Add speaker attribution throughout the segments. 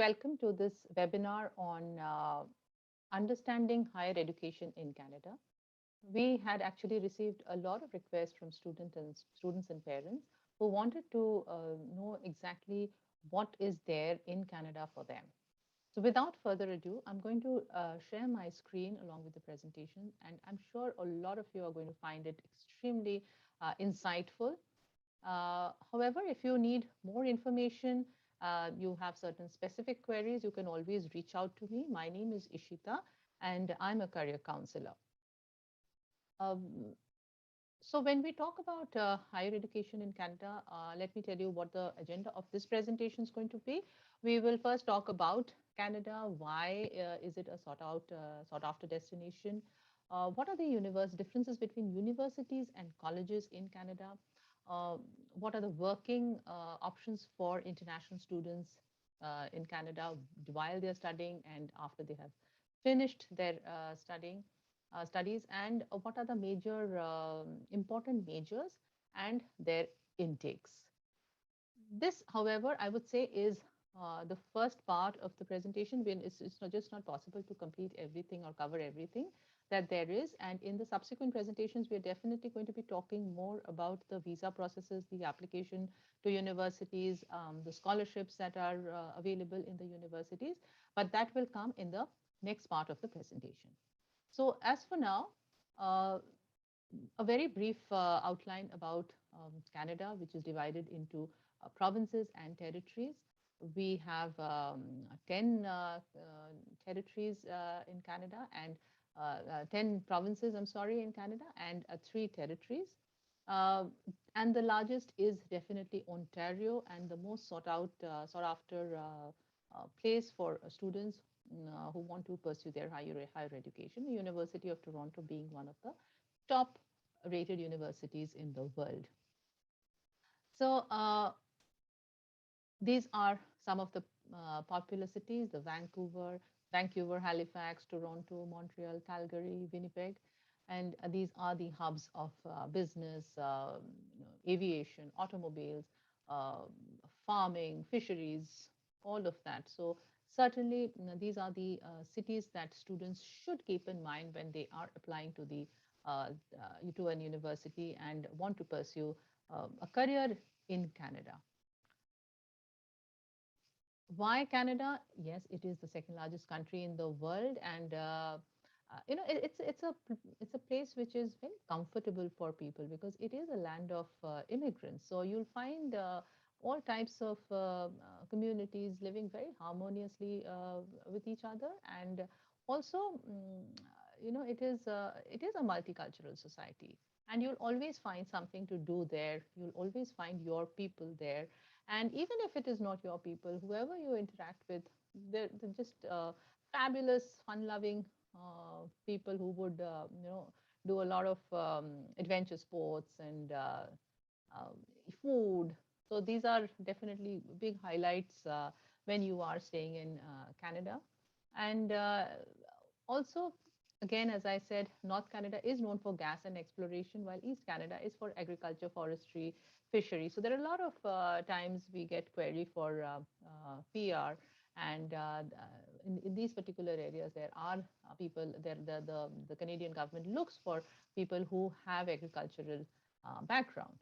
Speaker 1: welcome to this webinar on understanding higher education in Canada. We had actually received a lot of requests from students and parents who wanted to know exactly what is there in Canada for them. So without further ado, I'm going to share my screen along with the presentation, and I'm sure a lot of you are going to find it extremely insightful. However, if you need more information, you have certain specific queries, you can always reach out to me. My name is Ishita, and I'm a career counselor. Um, so when we talk about higher education in Canada, let me tell you what the agenda of this presentation is going to be. We will first talk about Canada. Why is it a sought after destination? What are the differences between universities and colleges in Canada? Uh, what are the working options for international students in Canada while they're studying and after they have finished their studies, and what are the major important majors and their intakes. This, however, I would say is the first part of the presentation. When it's not just not possible to complete everything or cover everything that there is. And in the subsequent presentations, we are definitely going to be talking more about the visa processes, the application to universities, the scholarships that are available in the universities. But that will come in the next part of the presentation. So as for now, uh, a very brief outline about Canada, which is divided into provinces and territories. We have 10 territories in Canada and 10 provinces, I'm sorry, in Canada, and 3 territories. Uh, and the largest is definitely Ontario, and the most sought after place for students who want to pursue their higher education. The University of Toronto being one of the top rated universities in the world. So these are some of the popular cities: the Vancouver, Halifax, Toronto, Montreal, Calgary, Winnipeg, and these are the hubs of business, aviation, automobiles, uh, farming, fisheries, all of that. So certainly these are the cities that students should keep in mind when they are applying to the to an university and want to pursue a career in Canada. Why Canada? Yes, it is the second largest country in the world, and it's a place which is very comfortable for people because it is a land of immigrants. So you'll find all types of communities living very harmoniously with each other, and also, it is a multicultural society, and you'll always find something to do there. You'll always find your people there, and even if it is not your people, whoever you interact with, they're just fabulous, fun-loving people who would, do a lot of adventure sports and uh, food. So these are definitely big highlights when you are staying in Canada. And also, again, as I said, North Canada is known for gas and exploration, while East Canada is for agriculture, forestry, fishery. So there are a lot of times we get query for PR, and in these particular areas, there are people. There, the Canadian government looks for people who have agricultural background.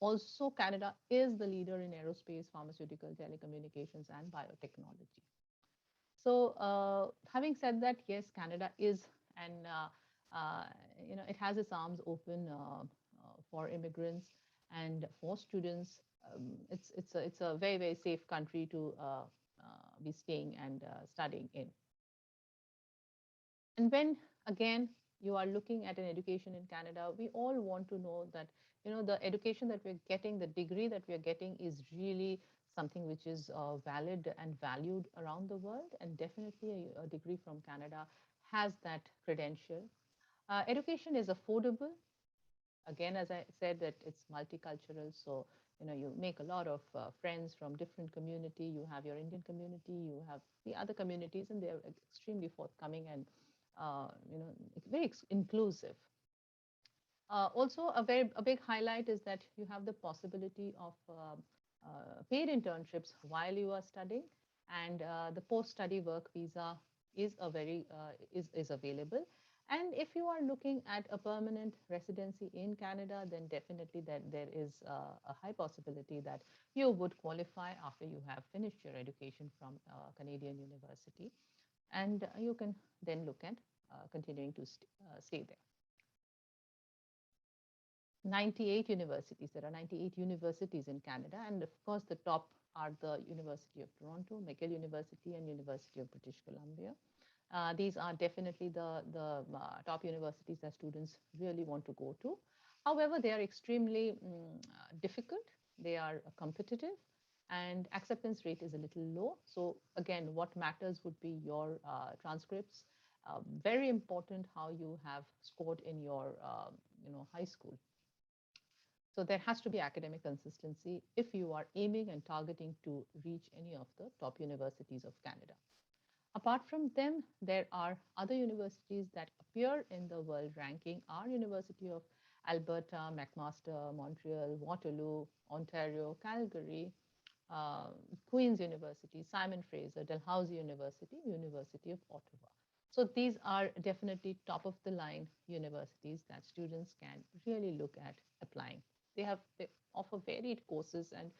Speaker 1: Also, Canada is the leader in aerospace, pharmaceutical, telecommunications, and biotechnology. So, having said that, yes, Canada is, and it has its arms open for immigrants and for students. It's a very very safe country to be staying and studying in. And when again you are looking at an education in Canada, we all want to know that the education that we're getting, the degree that we're getting, is really something which is valid and valued around the world. And definitely a degree from Canada has that credential. Education is affordable. Again, as I said, that it's multicultural, so you make a lot of friends from different community. You have your Indian community, you have the other communities, and they're extremely forthcoming and very inclusive. Also, a big highlight is that you have the possibility of paid internships while you are studying, and the post-study work visa is a very is available. And if you are looking at a permanent residency in Canada, then definitely that there is a high possibility that you would qualify after you have finished your education from a Canadian university, and you can then look at continuing to stay there. 98 universities. There are 98 universities in Canada, and of course, the top are the University of Toronto, McGill University, and University of British Columbia. These are definitely the top universities that students really want to go to. However, they are extremely difficult. They are competitive, and acceptance rate is a little low. So again, what matters would be your transcripts. Very important how you have scored in your high school. So there has to be academic consistency if you are aiming and targeting to reach any of the top universities of Canada. Apart from them, there are other universities that appear in the world ranking. Our University of Alberta, McMaster, Montreal, Waterloo, Ontario, Calgary, uh, Queen's University, Simon Fraser, Dalhousie University, University of Ottawa. So these are definitely top of the line universities that students can really look at applying. They offer varied courses, and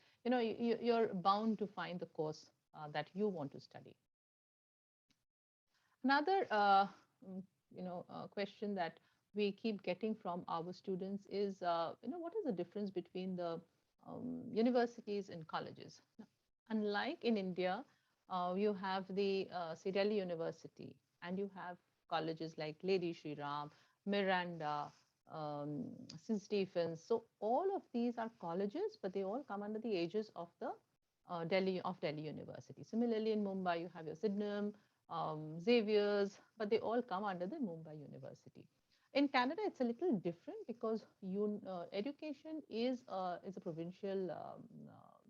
Speaker 1: you're bound to find the course that you want to study. Another question that we keep getting from our students is what is the difference between the universities and colleges? Unlike in India, you have the Delhi University, and you have colleges like Lady Shri Ram, Miranda, St. Stephen's. So all of these are colleges, but they all come under the aegis of the Delhi University. Similarly, in Mumbai, you have your Sydenham, Xavier's, but they all come under the Mumbai University. In Canada, it's a little different because education is a provincial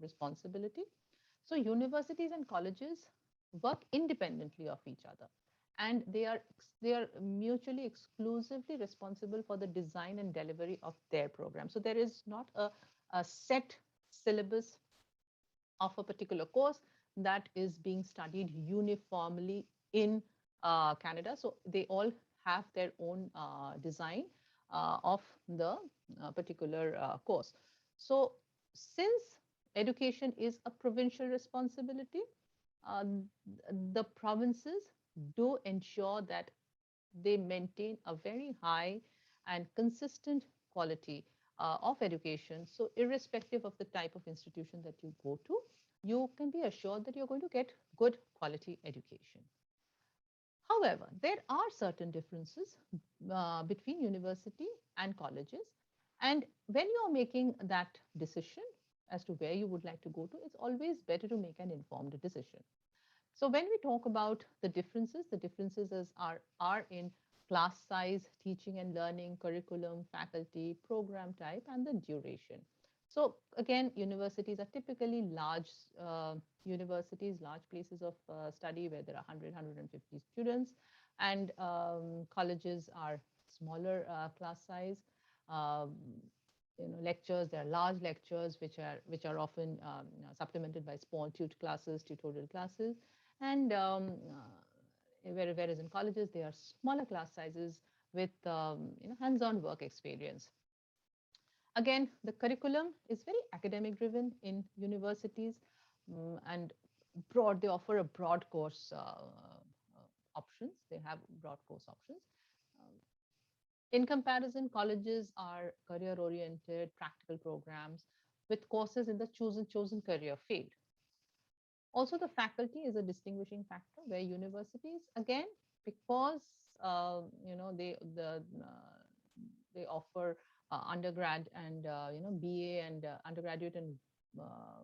Speaker 1: responsibility. So universities and colleges work independently of each other, and they are mutually exclusively responsible for the design and delivery of their program. So there is not a set syllabus of a particular course that is being studied uniformly in Canada. So they all have their own design of the particular course. So since education is a provincial responsibility, uh, the provinces do ensure that they maintain a very high and consistent quality of education. So, irrespective of the type of institution that you go to, you can be assured that you're going to get good quality education. However, there are certain differences between university and colleges. And when you're making that decision as to where you would like to go to, it's always better to make an informed decision. So when we talk about the differences are in class size, teaching and learning, curriculum, faculty, program type, and the duration. So again, universities are typically large universities, large places of study where there are 100, 150 students, and colleges are smaller class size. Um, lectures, there are large lectures which are often supplemented by small tutorial classes, and whereas in colleges they are smaller class sizes with hands-on work experience. Again, the curriculum is very academic driven in universities, and broad. They offer a broad course options. They have broad course options. Um, in comparison, colleges are career oriented, practical programs with courses in the chosen career field. Also, the faculty is a distinguishing factor where universities, again, because they offer undergrad and BA and undergraduate and uh,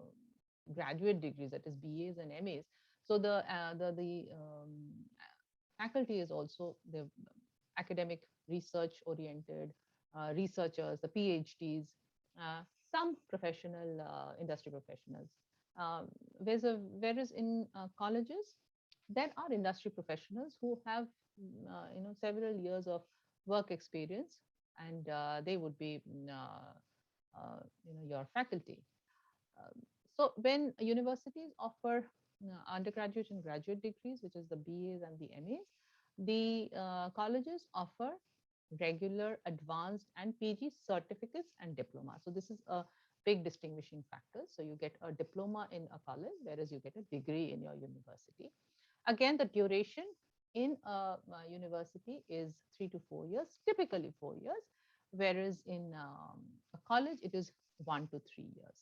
Speaker 1: graduate degrees, that is BAs and MAs. So the faculty is also the academic research oriented researchers, the PhDs, some professional industry professionals. Whereas in colleges, there are industry professionals who have several years of work experience, and they would be your faculty. Um, so when universities offer undergraduate and graduate degrees, which is the BAs and the MAs, the colleges offer regular, advanced, and PG certificates and diplomas. So this is a big distinguishing factor. So you get a diploma in a college, whereas you get a degree in your university. Again, the duration in a university is 3 to 4 years, typically 4 years, whereas in a college it is 1 to 3 years.